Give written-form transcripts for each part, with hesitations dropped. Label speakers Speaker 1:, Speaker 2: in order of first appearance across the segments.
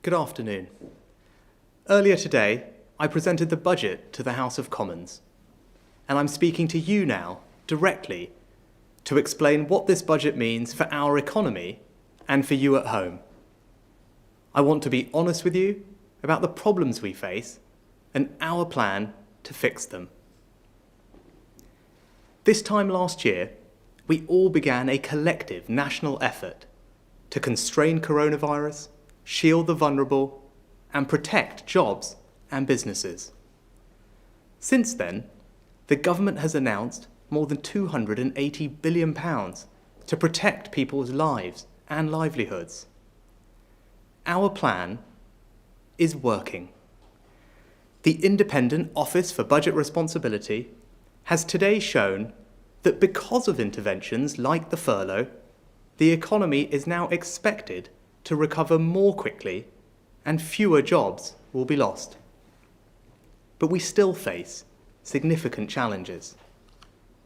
Speaker 1: Good afternoon. Earlier today, I presented the budget to the House of Commons, and I'm speaking to you now, directly, to explain what this budget means for our economy and for you at home. I want to be honest with you about the problems we face and our plan to fix them. This time last year, we all began a collective national effort to constrain coronavirus, shield the vulnerable, and protect jobs and businesses. Since then, the government has announced more than £280 billion to protect people's lives and livelihoods. Our plan is working. The Independent Office for Budget Responsibility has today shown that because of interventions like the furlough, the economy is now expected to recover more quickly and fewer jobs will be lost. But we still face significant challenges.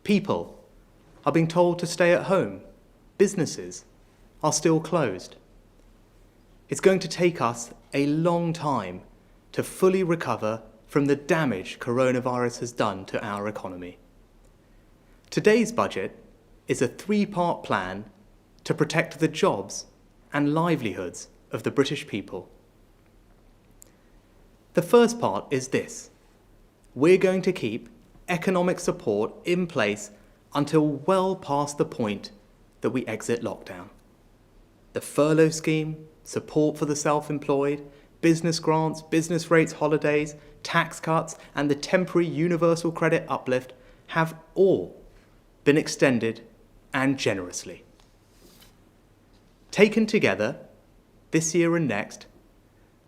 Speaker 1: People are being told to stay at home. Businesses are still closed. It's going to take us a long time to fully recover from the damage coronavirus has done to our economy. Today's budget is a three-part plan to protect the jobs and livelihoods of the British people. The first part is this: we're going to keep economic support in place until well past the point that we exit lockdown. The furlough scheme, support for the self-employed, business grants, business rates holidays, tax cuts, and the temporary universal credit uplift have all been extended and generously. Taken together, this year and next,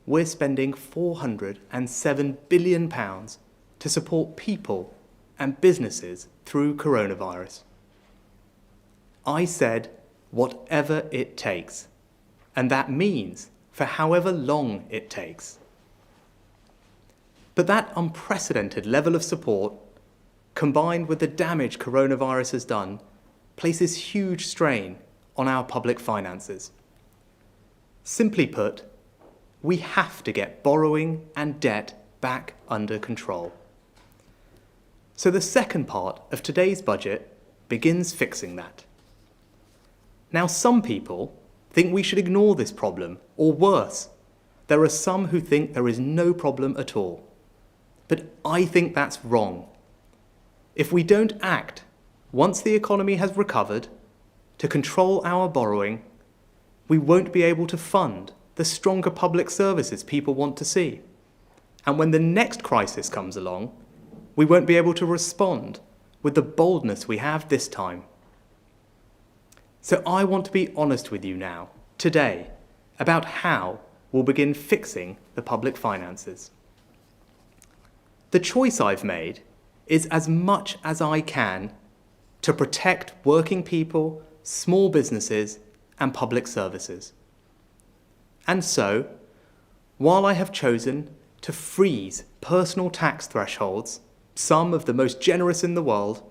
Speaker 1: we're spending £407 billion to support people and businesses through coronavirus. I said, whatever it takes, and that means for however long it takes. But that unprecedented level of support, combined with the damage coronavirus has done, places huge strain on our public finances. Simply put, we have to get borrowing and debt back under control. So the second part of today's budget begins fixing that. Now, some people think we should ignore this problem, or worse, there are some who think there is no problem at all. But I think that's wrong. If we don't act once the economy has recovered to control our borrowing, we won't be able to fund the stronger public services people want to see. And when the next crisis comes along, we won't be able to respond with the boldness we have this time. So I want to be honest with you now, today, about how we'll begin fixing the public finances. The choice I've made is as much as I can to protect working people, small businesses, and public services. And so, while I have chosen to freeze personal tax thresholds, some of the most generous in the world,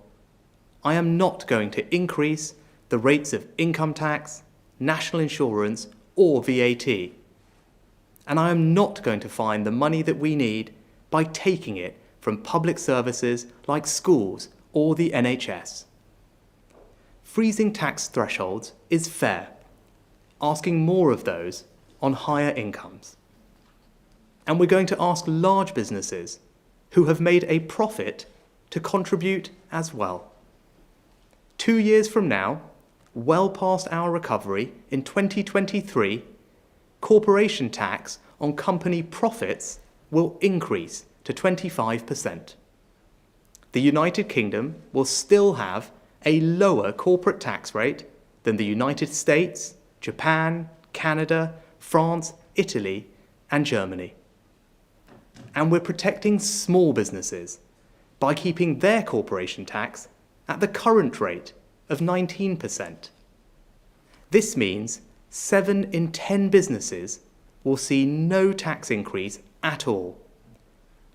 Speaker 1: I am not going to increase the rates of income tax, national insurance, or VAT. And I am not going to find the money that we need by taking it from public services like schools or the NHS. Freezing tax thresholds is fair, asking more of those on higher incomes. And we're going to ask large businesses who have made a profit to contribute as well. 2 years from now, well past our recovery, in 2023, corporation tax on company profits will increase to 25%. The United Kingdom will still have a lower corporate tax rate than the United States, Japan, Canada, France, Italy, and Germany. And we're protecting small businesses by keeping their corporation tax at the current rate of 19%. This means 7 in 10 businesses will see no tax increase at all.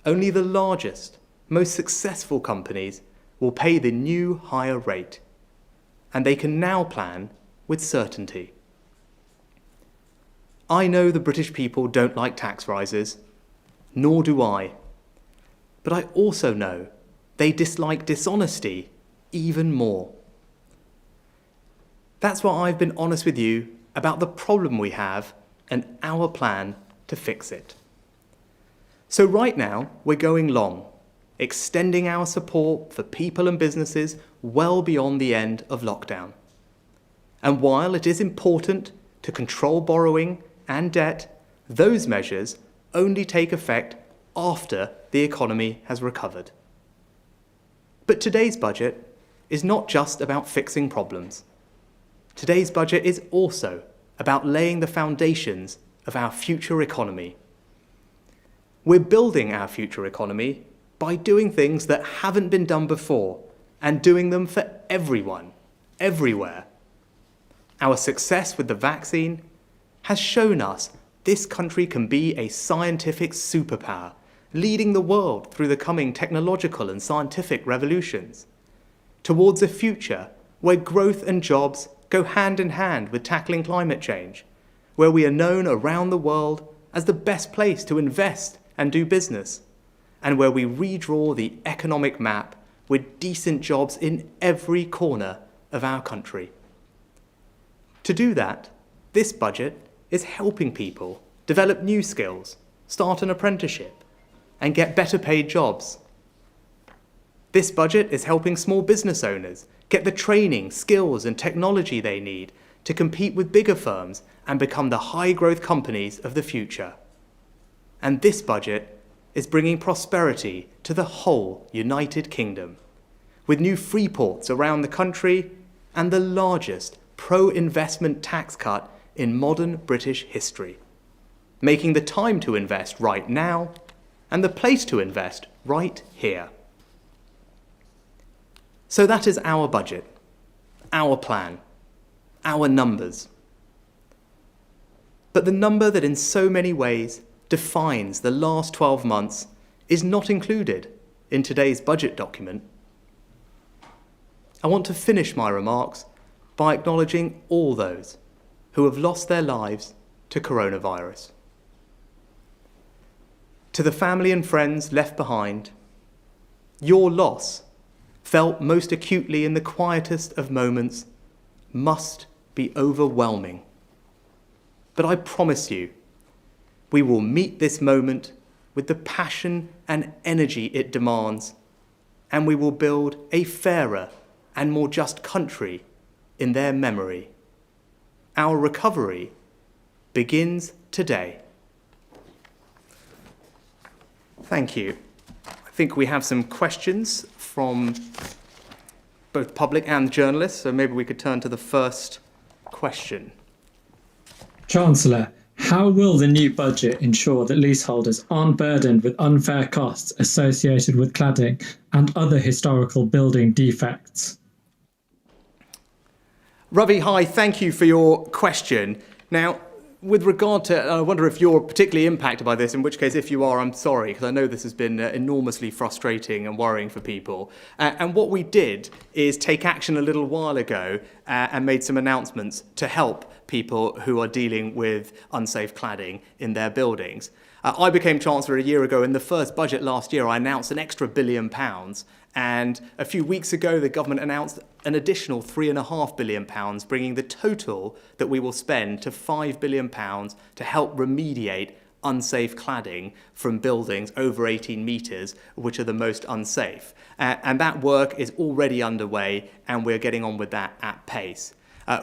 Speaker 1: Only the largest, most successful companies will pay the new higher rate, and they can now plan with certainty. I know the British people don't like tax rises, nor do I. But I also know they dislike dishonesty even more. That's why I've been honest with you about the problem we have and our plan to fix it. So right now, we're going long, extending our support for people and businesses well beyond the end of lockdown. And while it is important to control borrowing and debt, those measures only take effect after the economy has recovered. But today's budget is not just about fixing problems. Today's budget is also about laying the foundations of our future economy. We're building our future economy by doing things that haven't been done before and doing them for everyone, everywhere. Our success with the vaccine has shown us this country can be a scientific superpower, leading the world through the coming technological and scientific revolutions, towards a future where growth and jobs go hand in hand with tackling climate change, where we are known around the world as the best place to invest and do business, and where we redraw the economic map with decent jobs in every corner of our country. To do that, this budget is helping people develop new skills, start an apprenticeship, and get better paid jobs. This budget is helping small business owners get the training, skills, and technology they need to compete with bigger firms and become the high-growth companies of the future. And this budget is bringing prosperity to the whole United Kingdom, with new free ports around the country and the largest pro-investment tax cut in modern British history, making the time to invest right now and the place to invest right here. So that is our budget, our plan, our numbers. But the number that in so many ways defines the last 12 months is not included in today's budget document. I want to finish my remarks by acknowledging all those who have lost their lives to coronavirus. To the family and friends left behind, your loss, felt most acutely in the quietest of moments, must be overwhelming. But I promise you, we will meet this moment with the passion and energy it demands, and we will build a fairer and more just country in their memory. Our recovery begins today. Thank you. I think we have some questions from both public and journalists, so maybe we could turn to the first question.
Speaker 2: Chancellor, how will the new budget ensure that leaseholders aren't burdened with unfair costs associated with cladding and other historical building defects?
Speaker 1: Ravi, hi, thank you for your question. Now, with regard to, I wonder if you're particularly impacted by this, in which case, if you are, I'm sorry, because I know this has been enormously frustrating and worrying for people. And what we did is take action a little while ago and made some announcements to help people who are dealing with unsafe cladding in their buildings. I became Chancellor a year ago. In the first budget last year, I announced an extra £1 billion. And a few weeks ago, the government announced an additional £3.5 billion, bringing the total that we will spend to £5 billion to help remediate unsafe cladding from buildings over 18 metres, which are the most unsafe. And that work is already underway, and we're getting on with that at pace.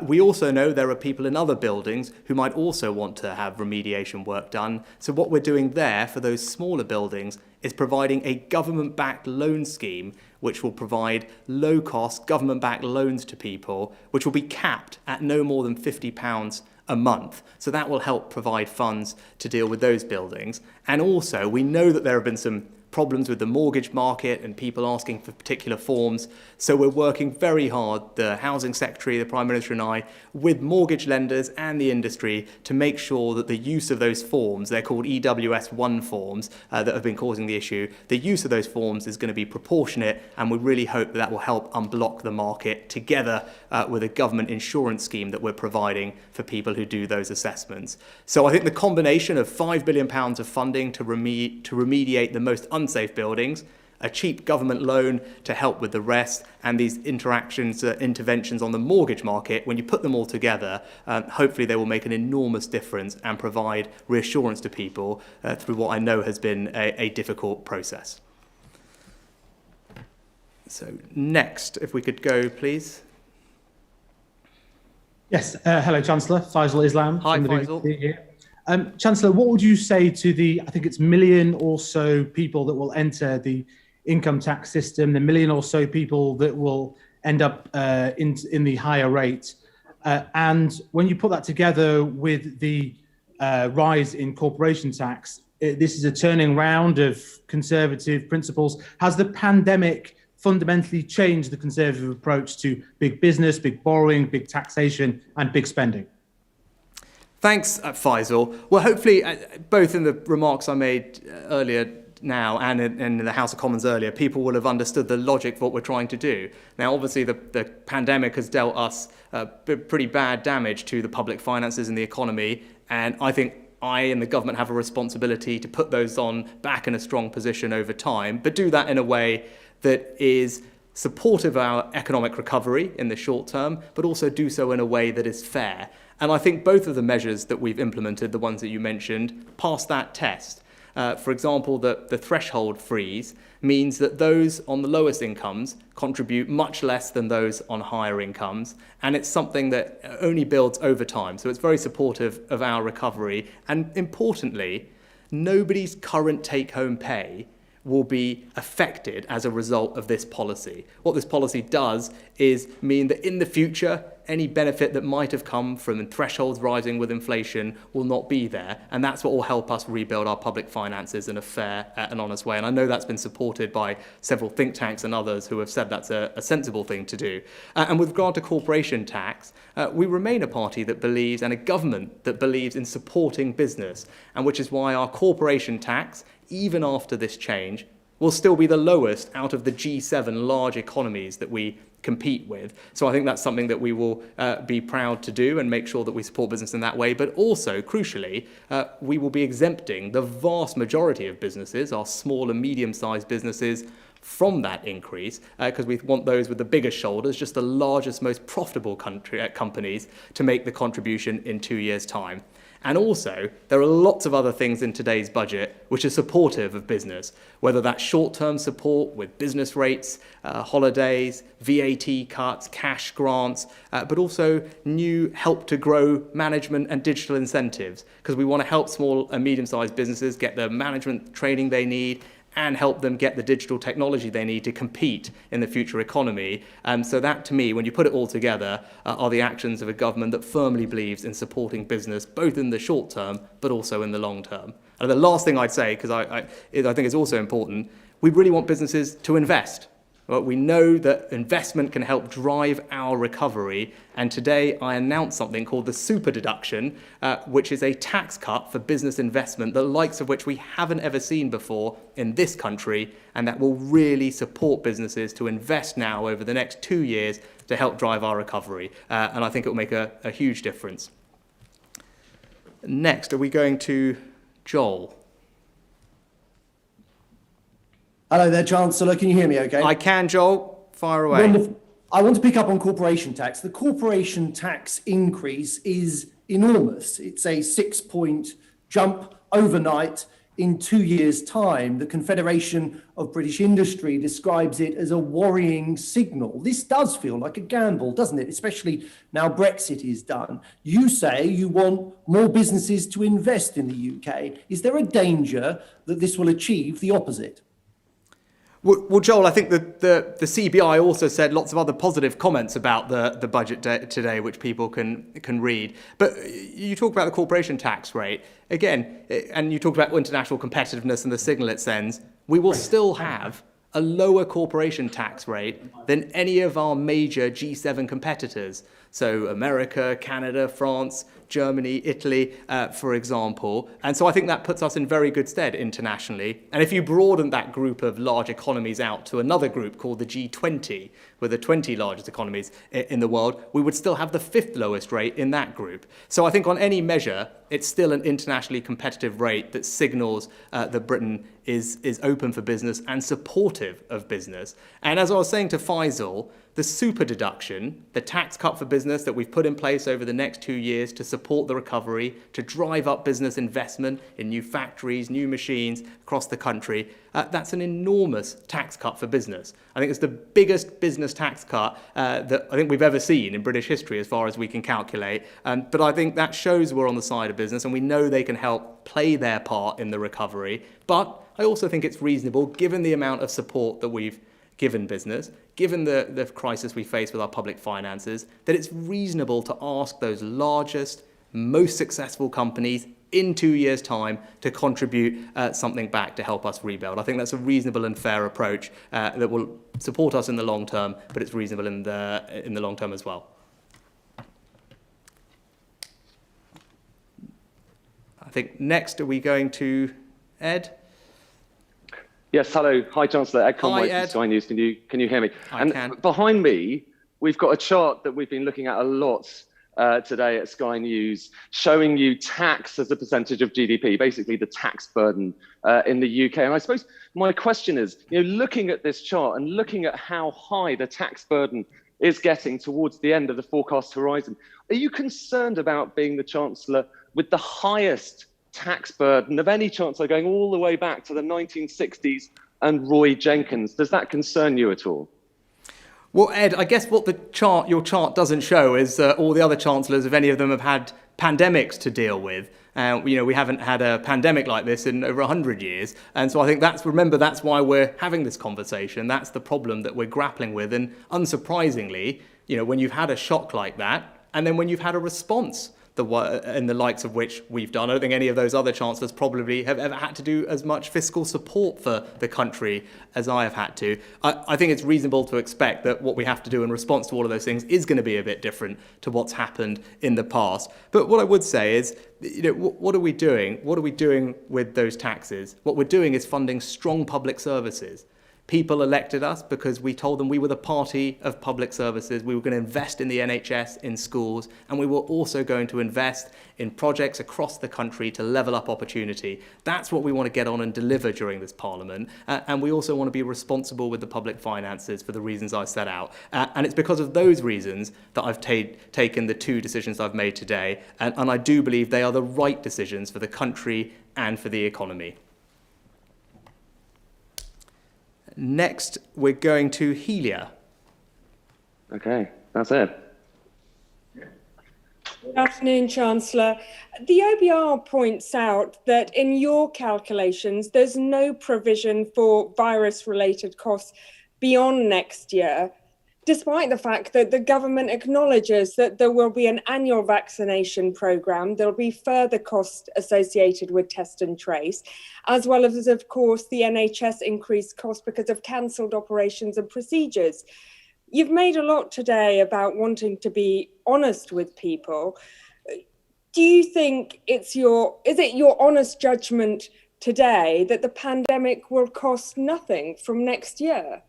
Speaker 1: We also know there are people in other buildings who might also want to have remediation work done. So what we're doing there for those smaller buildings is providing a government-backed loan scheme which will provide low-cost government-backed loans to people, which will be capped at no more than £50 a month. So that will help provide funds to deal with those buildings. And also, we know that there have been some problems with the mortgage market and people asking for particular forms. So we're working very hard, the Housing Secretary, the Prime Minister and I, with mortgage lenders and the industry to make sure that the use of those forms, they're called EWS1 forms that have been causing the issue, the use of those forms is going to be proportionate, and we really hope that will help unblock the market together with a government insurance scheme that we're providing for people who do those assessments. So I think the combination of £5 billion of funding to remediate the most unsafe buildings, a cheap government loan to help with the rest, and these interventions on the mortgage market, when you put them all together, hopefully they will make an enormous difference and provide reassurance to people through what I know has been a difficult process. So next, if we could go, please.
Speaker 3: Yes, hello, Chancellor. Faisal Islam.
Speaker 1: Hi,
Speaker 3: from the
Speaker 1: Faisal.
Speaker 3: BBC here. Chancellor, what would you say to the, I think it's million or so people that will enter the income tax system, the million or so people that will end up in the higher rate? And when you put that together with the rise in corporation tax, this is a turning round of conservative principles. Has the pandemic fundamentally changed the conservative approach to big business, big borrowing, big taxation, and big spending?
Speaker 1: Thanks, Faisal. Well, hopefully, both in the remarks I made earlier now and in the House of Commons earlier, people will have understood the logic of what we're trying to do. Now, obviously, the pandemic has dealt us pretty bad damage to the public finances and the economy, and I think I and the government have a responsibility to put those on back in a strong position over time, but do that in a way that is supportive of our economic recovery in the short term, but also do so in a way that is fair. And I think both of the measures that we've implemented, the ones that you mentioned, pass that test. For example, the threshold freeze means that those on the lowest incomes contribute much less than those on higher incomes, and it's something that only builds over time. So it's very supportive of our recovery. And importantly, nobody's current take-home pay will be affected as a result of this policy. What this policy does is mean that in the future, any benefit that might have come from thresholds rising with inflation will not be there. And that's what will help us rebuild our public finances in a fair and honest way. And I know that's been supported by several think tanks and others who have said that's a sensible thing to do. And with regard to corporation tax, we remain a party that believes, and a government that believes in supporting business, and which is why our corporation tax, even after this change, will still be the lowest out of the G7 large economies that we compete with. So I think that's something that we will be proud to do and make sure that we support business in that way. But also, crucially, we will be exempting the vast majority of businesses, our small and medium-sized businesses, from that increase, because we want those with the biggest shoulders, just the largest, most profitable companies, to make the contribution in 2 years' time. And also, there are lots of other things in today's budget which are supportive of business, whether that's short-term support with business rates, holidays, VAT cuts, cash grants, but also new help to grow management and digital incentives, because we want to help small and medium-sized businesses get the management training they need and help them get the digital technology they need to compete in the future economy. So that, to me, when you put it all together, are the actions of a government that firmly believes in supporting business, both in the short term, but also in the long term. And the last thing I'd say, because I think it's also important, we really want businesses to invest. Well, we know that investment can help drive our recovery, and today I announced something called the super deduction, which is a tax cut for business investment, the likes of which we haven't ever seen before in this country, and that will really support businesses to invest now over the next 2 years to help drive our recovery, and I think it will make a huge difference. Next, are we going to Joel?
Speaker 4: Hello there, Chancellor. Can you hear me okay?
Speaker 1: I can, Joel. Fire away.
Speaker 4: Wonderful. I want to pick up on corporation tax. The corporation tax increase is enormous. It's a 6-point jump overnight in 2 years' time. The Confederation of British Industry describes it as a worrying signal. This does feel like a gamble, doesn't it? Especially now Brexit is done. You say you want more businesses to invest in the UK. Is there a danger that this will achieve the opposite?
Speaker 1: Well, Joel, I think that the CBI also said lots of other positive comments about the budget today, which people can read. But you talk about the corporation tax rate again, and you talk about international competitiveness and the signal it sends. We will still have a lower corporation tax rate than any of our major G7 competitors. So America, Canada, France, Germany, Italy, for example. And so I think that puts us in very good stead internationally. And if you broaden that group of large economies out to another group called the G20, with the 20 largest economies in the world, we would still have the 5th lowest rate in that group. So I think on any measure, it's still an internationally competitive rate that signals that Britain is open for business and supportive of business. And as I was saying to Faisal, the super deduction, the tax cut for business that we've put in place over the next 2 years to support the recovery, to drive up business investment in new factories, new machines across the country, that's an enormous tax cut for business. I think it's the biggest business tax cut that I think we've ever seen in British history as far as we can calculate. But I think that shows we're on the side of business and we know they can help play their part in the recovery. But I also think it's reasonable, given the amount of support that we've given business, given the crisis we face with our public finances, that it's reasonable to ask those largest, most successful companies in 2 years' time to contribute something back to help us rebuild. I think that's a reasonable and fair approach that will support us in the long term, but it's reasonable in the long term as well. I think next, are we going to Ed?
Speaker 5: Yes, hello. Hi, Chancellor. Ed Conway from Sky News. Can you hear me?
Speaker 1: I can.
Speaker 5: Behind me, we've got a chart that we've been looking at a lot today at Sky News, showing you tax as a percentage of GDP, basically the tax burden in the UK. And I suppose my question is, looking at this chart and looking at how high the tax burden is getting towards the end of the forecast horizon, are you concerned about being the Chancellor with the highest tax burden of any chancellor going all the way back to the 1960s and Roy Jenkins? Does that concern you at all?
Speaker 1: Well, Ed, I guess what your chart doesn't show is all the other chancellors, if any of them have had pandemics to deal with. We haven't had a pandemic like this in over 100 years. And so I think that's why we're having this conversation. That's the problem that we're grappling with. And unsurprisingly, when you've had a shock like that, and then when you've had a response in the likes of which we've done. I don't think any of those other chancellors probably have ever had to do as much fiscal support for the country as I have had to. I think it's reasonable to expect that what we have to do in response to all of those things is going to be a bit different to what's happened in the past. But what I would say is, what are we doing? What are we doing with those taxes? What we're doing is funding strong public services. People elected us because we told them we were the party of public services. We were going to invest in the NHS, in schools, and we were also going to invest in projects across the country to level up opportunity. That's what we want to get on and deliver during this Parliament. And we also want to be responsible with the public finances for the reasons I set out. And it's because of those reasons that I've taken the 2 decisions I've made today. And I do believe they are the right decisions for the country and for the economy. Next, we're going to Helia.
Speaker 5: Okay, that's it.
Speaker 6: Good afternoon, Chancellor. The OBR points out that in your calculations, there's no provision for virus-related costs beyond next year, despite the fact that the government acknowledges that there will be an annual vaccination programme, there'll be further costs associated with test and trace, as well as, of course, the NHS increased cost because of cancelled operations and procedures. You've made a lot today about wanting to be honest with people. Do you think is it your honest judgment today that the pandemic will cost nothing from next year?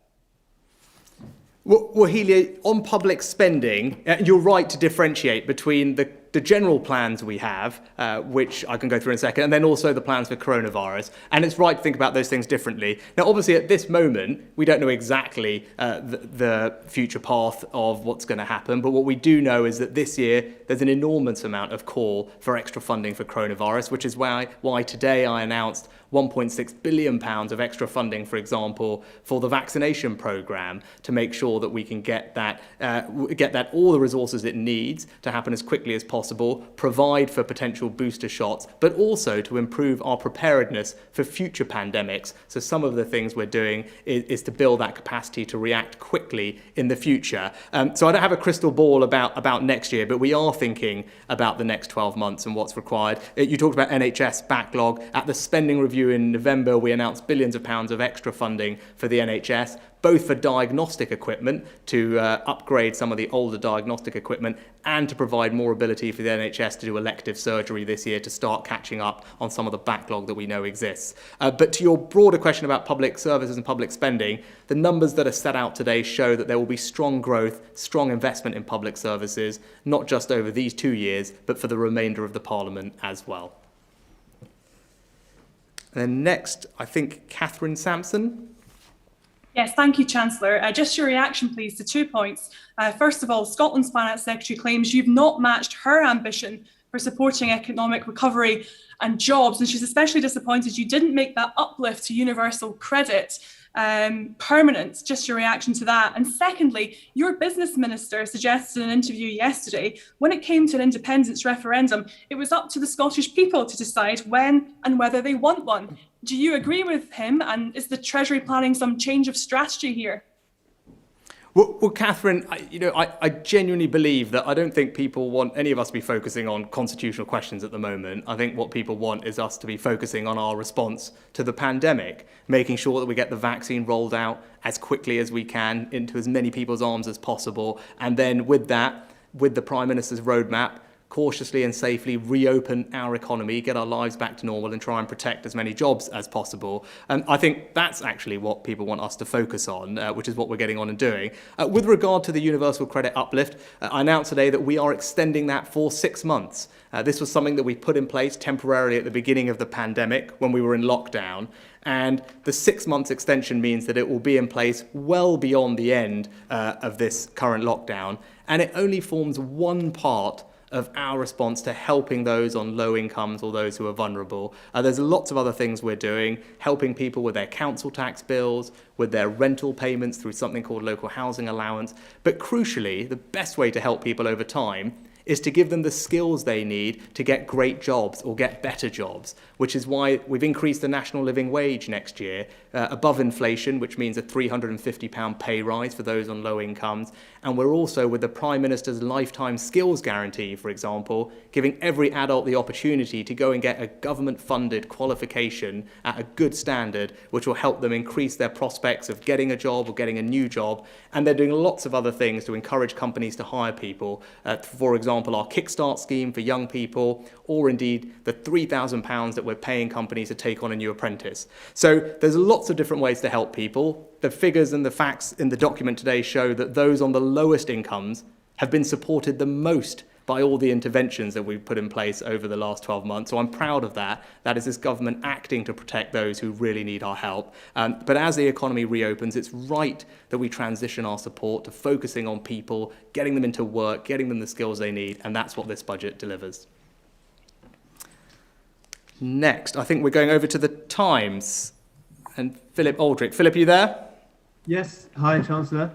Speaker 1: Well, Helia, on public spending, you're right to differentiate between the general plans we have, which I can go through in a second, and then also the plans for coronavirus. And it's right to think about those things differently. Now, obviously, at this moment, we don't know exactly the future path of what's going to happen. But what we do know is that this year, there's an enormous amount of call for extra funding for coronavirus, which is why today I announced £1.6 billion of extra funding, for example, for the vaccination programme to make sure that we can get that all the resources it needs to happen as quickly as possible possible, provide for potential booster shots, but also to improve our preparedness for future pandemics. So some of the things we're doing is to build that capacity to react quickly in the future. So I don't have a crystal ball about next year, but we are thinking about the next 12 months and what's required. You talked about NHS backlog. At the spending review in November, we announced billions of pounds of extra funding for the NHS, both for diagnostic equipment to upgrade some of the older diagnostic equipment and to provide more ability for the NHS to do elective surgery this year to start catching up on some of the backlog that we know exists. But to your broader question about public services and public spending, the numbers that are set out today show that there will be strong growth, strong investment in public services, not just over these 2 years, but for the remainder of the Parliament as well. And then next, I think Catherine Sampson.
Speaker 7: Yes, thank you, Chancellor. Just your reaction, please, to 2 points. First of all, Scotland's Finance Secretary claims you've not matched her ambition for supporting economic recovery and jobs, and she's especially disappointed you didn't make that uplift to universal credit permanent. Just your reaction to that. And secondly, your business minister suggested in an interview yesterday, when it came to an independence referendum, it was up to the Scottish people to decide when and whether they want one. Do you agree with him? And is the Treasury planning some change of strategy here?
Speaker 1: Well, Catherine, I genuinely believe that I don't think people want any of us to be focusing on constitutional questions at the moment. I think what people want is us to be focusing on our response to the pandemic, making sure that we get the vaccine rolled out as quickly as we can into as many people's arms as possible. And then with that, with the Prime Minister's roadmap, cautiously and safely reopen our economy, get our lives back to normal and try and protect as many jobs as possible. I think that's actually what people want us to focus on, which is what we're getting on and doing. With regard to the universal credit uplift, I announced today that we are extending that for 6 months. This was something that we put in place temporarily at the beginning of the pandemic when we were in lockdown. And the 6 months extension means that it will be in place well beyond the end of this current lockdown. And it only forms one part of our response to helping those on low incomes or those who are vulnerable. There's lots of other things we're doing, helping people with their council tax bills, with their rental payments through something called local housing allowance. But crucially, the best way to help people over time is to give them the skills they need to get great jobs or get better jobs, which is why we've increased the national living wage next year above inflation, which means a £350 pay rise for those on low incomes. And we're also, with the Prime Minister's lifetime skills guarantee, for example, giving every adult the opportunity to go and get a government-funded qualification at a good standard, which will help them increase their prospects of getting a job or getting a new job. And they're doing lots of other things to encourage companies to hire people. For example, our Kickstart scheme for young people, or indeed the £3,000 that we're paying companies to take on a new apprentice. So there's lots of different ways to help people. The figures and the facts in the document today show that those on the lowest incomes have been supported the most by all the interventions that we've put in place over the last 12 months. So I'm proud of that. That is this government acting to protect those who really need our help. But as the economy reopens, it's right that we transition our support to focusing on people, getting them into work, getting them the skills they need, and that's what this budget delivers. Next, I think we're going over to the Times. And Philip Aldrich. Philip, are you there?
Speaker 8: Yes. Hi, Chancellor.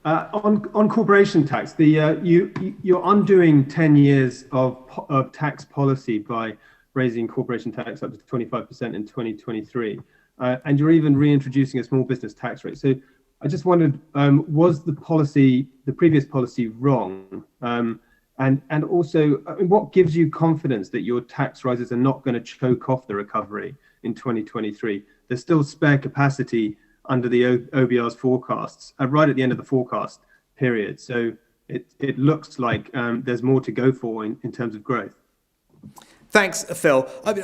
Speaker 8: On corporation tax, you're undoing 10 years of tax policy by raising corporation tax up to 25% in 2023, and you're even reintroducing a small business tax rate. So I just wondered, was the previous policy wrong? And also, what gives you confidence that your tax rises are not going to choke off the recovery in 2023? There's still spare capacity under the OBR's forecasts, right at the end of the forecast period. So it looks like there's more to go for in terms of growth.
Speaker 1: Thanks, Phil. I mean,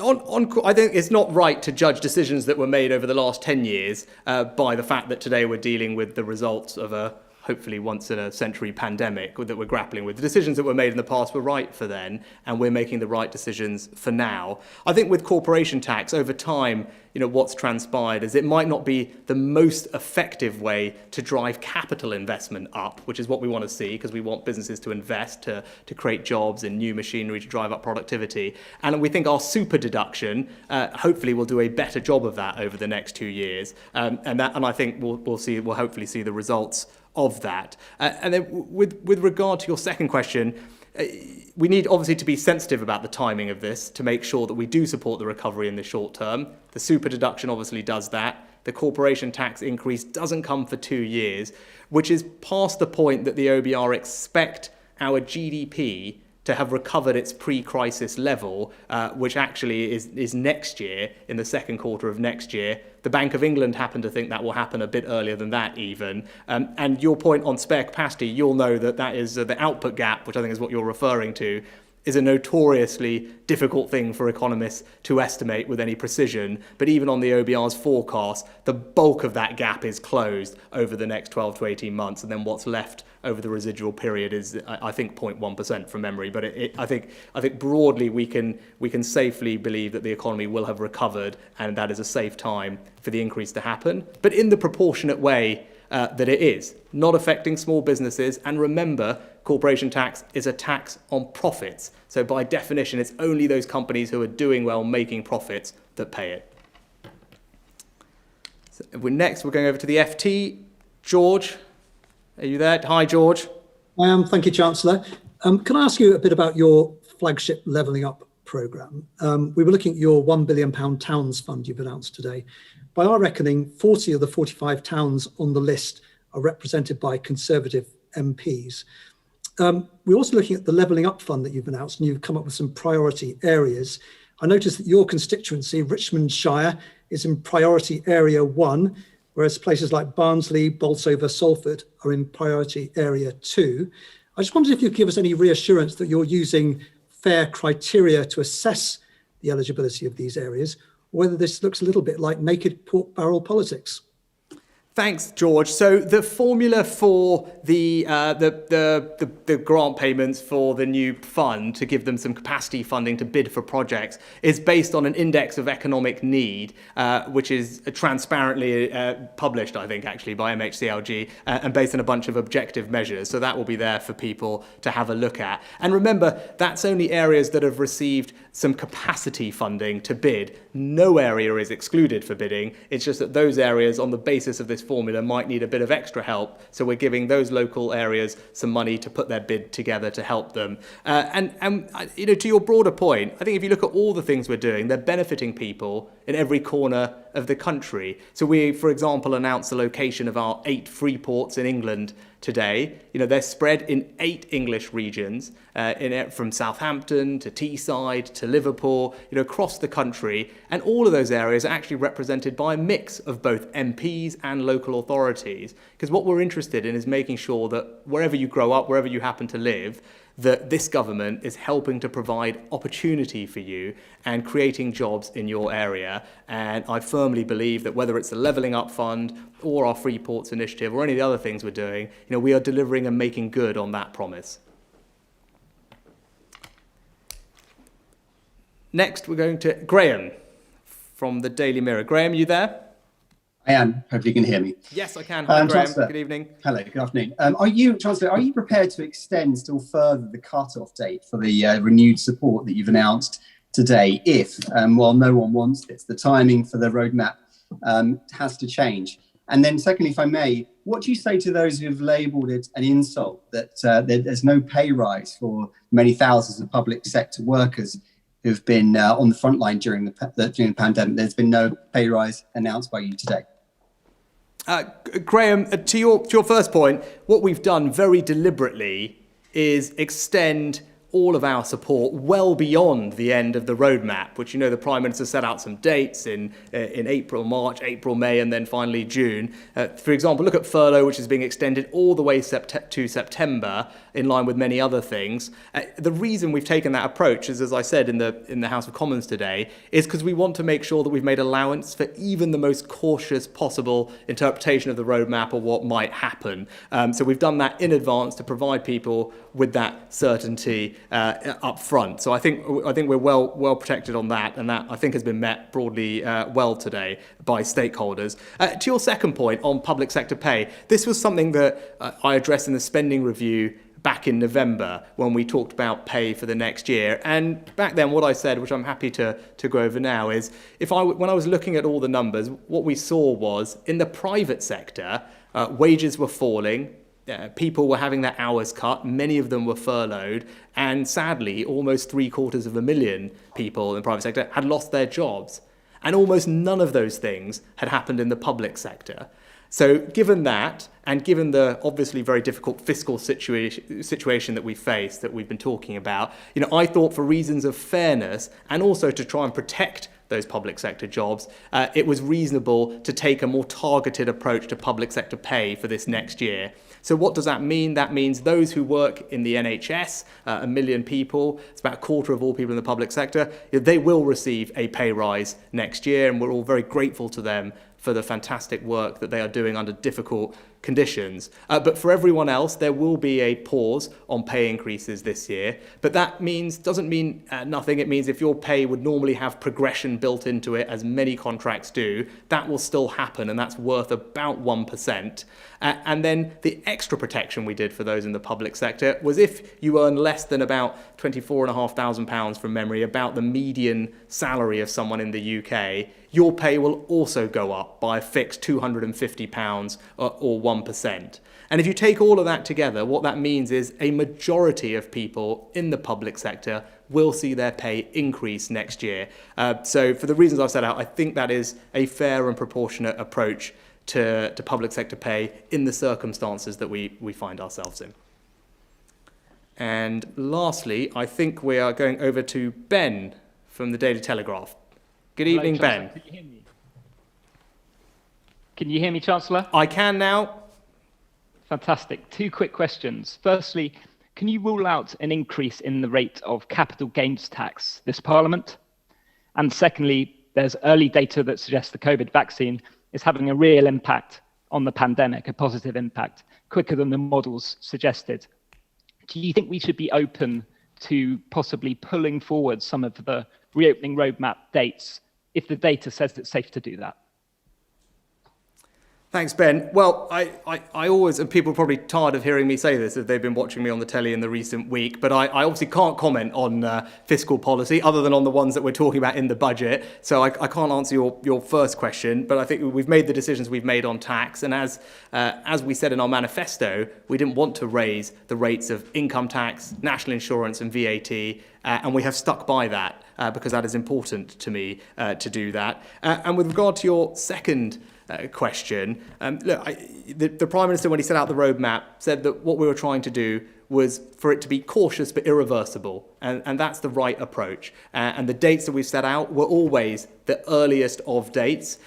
Speaker 1: I think it's not right to judge decisions that were made over the last 10 years by the fact that today we're dealing with the results of a hopefully once in a century pandemic that we're grappling with. The decisions that were made in the past were right for then, and we're making the right decisions for now. I think with corporation tax, over time, what's transpired is it might not be the most effective way to drive capital investment up, which is what we want to see, because we want businesses to invest, to create jobs in new machinery, to drive up productivity. And we think our super deduction hopefully will do a better job of that over the next 2 years. And I think we'll hopefully see the results of that. And then with regard to your second question, we need obviously to be sensitive about the timing of this to make sure that we do support the recovery in the short term. The super deduction obviously does that. The corporation tax increase doesn't come for 2 years, which is past the point that the OBR expect our GDP to have recovered its pre-crisis level, which actually is next year, in the second quarter of next year. The Bank of England happen to think that will happen a bit earlier than that even. And your point on spare capacity, you'll know that that is the output gap, which I think is what you're referring to, is a notoriously difficult thing for economists to estimate with any precision. But even on the OBR's forecast, the bulk of that gap is closed over the next 12 to 18 months. And then what's left over the residual period is, I think, 0.1% from memory. But I think broadly we can safely believe that the economy will have recovered, and that is a safe time for the increase to happen. But in the proportionate way that it is, not affecting small businesses. And remember, corporation tax is a tax on profits. So by definition, it's only those companies who are doing well, making profits, that pay it. So we're going over to the FT. George, are you there? Hi, George.
Speaker 9: I am. Thank you, Chancellor. Can I ask you a bit about your flagship Levelling Up programme? We were looking at your £1 billion towns fund you've announced today. By our reckoning, 40 of the 45 towns on the list are represented by Conservative MPs. We're also looking at the Levelling Up fund that you've announced, and you've come up with some priority areas. I noticed that your constituency, Richmond Shire, is in priority area 1, whereas places like Barnsley, Bolsover, Salford are in priority area 2. I just wondered if you'd give us any reassurance that you're using fair criteria to assess the eligibility of these areas, or whether this looks a little bit like naked pork barrel politics.
Speaker 1: Thanks, George. So the formula for the grant payments for the new fund to give them some capacity funding to bid for projects is based on an index of economic need, which is transparently published, I think, actually by MHCLG, and based on a bunch of objective measures. So that will be there for people to have a look at. And remember, that's only areas that have received some capacity funding to bid. No area is excluded for bidding. It's just that those areas, on the basis of this formula, might need a bit of extra help. So we're giving those local areas some money to put their bid together to help them. And to your broader point, I think if you look at all the things we're doing, they're benefiting people in every corner of the country. So we, for example, announced the location of our 8 free ports in England today. They're spread in 8 English regions, from Southampton to Teesside to Liverpool, across the country. And all of those areas are actually represented by a mix of both MPs and local authorities. Because what we're interested in is making sure that wherever you grow up, wherever you happen to live, that this government is helping to provide opportunity for you and creating jobs in your area. And I firmly believe that whether it's the Levelling Up Fund or our Free Ports Initiative or any of the other things we're doing, we are delivering and making good on that promise. Next, we're going to Graham from the Daily Mirror. Graham, you there?
Speaker 10: I am. Hopefully you can hear me.
Speaker 1: Yes, I can. Hi, Graham.
Speaker 10: Chancellor,
Speaker 1: good evening.
Speaker 10: Hello, good afternoon. Chancellor, are you prepared to extend still further the cut-off date for the renewed support that you've announced today if, while no one wants this, the timing for the roadmap has to change? And then secondly, if I may, what do you say to those who have labelled it an insult that there's no pay rise for many thousands of public sector workers who've been on the front line during the pandemic? There's been no pay rise announced by you today.
Speaker 1: Graham, to your first point, what we've done very deliberately is extend all of our support well beyond the end of the roadmap, which, the Prime Minister set out some dates in April, March, April, May, and then finally June. For example, look at furlough, which is being extended all the way to September, in line with many other things. The reason we've taken that approach is, as I said in the House of Commons today, is because we want to make sure that we've made allowance for even the most cautious possible interpretation of the roadmap or what might happen. So we've done that in advance to provide people with that certainty up front. So I think we're well protected on that, and that I think has been met broadly well today by stakeholders. To your second point on public sector pay, this was something that I addressed in the spending review back in November when we talked about pay for the next year. And back then what I said, which I'm happy to go over now, is when I was looking at all the numbers, what we saw was in the private sector, wages were falling, people were having their hours cut, many of them were furloughed, and sadly, almost 750,000 people in the private sector had lost their jobs. And almost none of those things had happened in the public sector. So given that, and given the obviously very difficult fiscal situation that we face, that we've been talking about, I thought for reasons of fairness and also to try and protect those public sector jobs, it was reasonable to take a more targeted approach to public sector pay for this next year. So what does that mean? That means those who work in the NHS, 1 million people, it's about a quarter of all people in the public sector, they will receive a pay rise next year, and we're all very grateful to them for the fantastic work that they are doing under difficult conditions. But for everyone else, there will be a pause on pay increases this year. But that doesn't mean nothing. It means if your pay would normally have progression built into it, as many contracts do, that will still happen, and that's worth about 1%. And then the extra protection we did for those in the public sector was if you earn less than about £24,500 from memory, about the median salary of someone in the UK, your pay will also go up by a fixed £250 or 1%. And if you take all of that together, what that means is a majority of people in the public sector will see their pay increase next year. So for the reasons I've set out, I think that is a fair and proportionate approach to public sector pay in the circumstances that we find ourselves in. And lastly, I think we are going over to Ben from the Daily Telegraph. Good evening, Ben.
Speaker 11: Can you hear me? Can you hear me, Chancellor?
Speaker 1: I can now.
Speaker 11: Fantastic. 2 quick questions. Firstly, can you rule out an increase in the rate of capital gains tax this Parliament? And secondly, there's early data that suggests the COVID vaccine is having a real impact on the pandemic, a positive impact, quicker than the models suggested. Do you think we should be open to possibly pulling forward some of the reopening roadmap dates if the data says it's safe to do that?
Speaker 1: Thanks, Ben. Well, I always, and people are probably tired of hearing me say this if they've been watching me on the telly in the recent week, but I obviously can't comment on fiscal policy other than on the ones that we're talking about in the budget. So I can't answer your first question, but I think we've made the decisions we've made on tax. And as we said in our manifesto, we didn't want to raise the rates of income tax, national insurance and VAT, and we have stuck by that because that is important to me to do that. And with regard to your second question, look, the Prime Minister, when he set out the roadmap, said that what we were trying to do was for it to be cautious but irreversible, and that's the right approach. And the dates that we've set out were always the earliest of dates.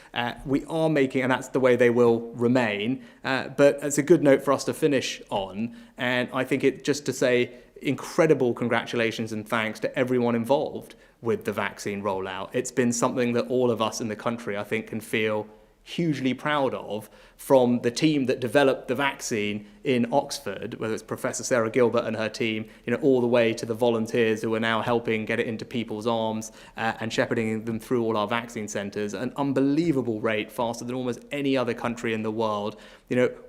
Speaker 1: We are making, and that's the way they will remain, but it's a good note for us to finish on, and I think it just to say incredible congratulations and thanks to everyone involved with the vaccine rollout. It's been something that all of us in the country, I think, can feel hugely proud of, from the team that developed the vaccine in Oxford, whether it's Professor Sarah Gilbert and her team, all the way to the volunteers who are now helping get it into people's arms and shepherding them through all our vaccine centres. An unbelievable rate, faster than almost any other country in the world.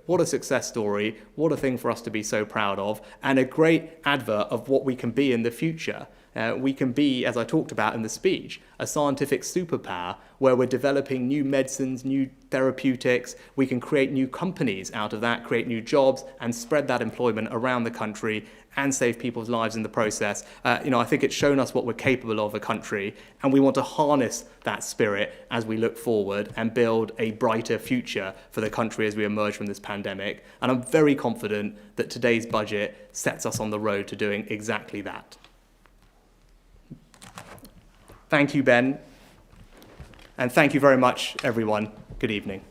Speaker 1: What a success story, what a thing for us to be so proud of, and a great advert of what we can be in the future. We can be, as I talked about in the speech, a scientific superpower where we're developing new medicines, new therapeutics. We can create new companies out of that, create new jobs, and spread that employment around the country and save people's lives in the process. I think it's shown us what we're capable of, a country, and we want to harness that spirit as we look forward and build a brighter future for the country as we emerge from this pandemic. And I'm very confident that today's budget sets us on the road to doing exactly that. Thank you, Ben. And thank you very much, everyone. Good evening.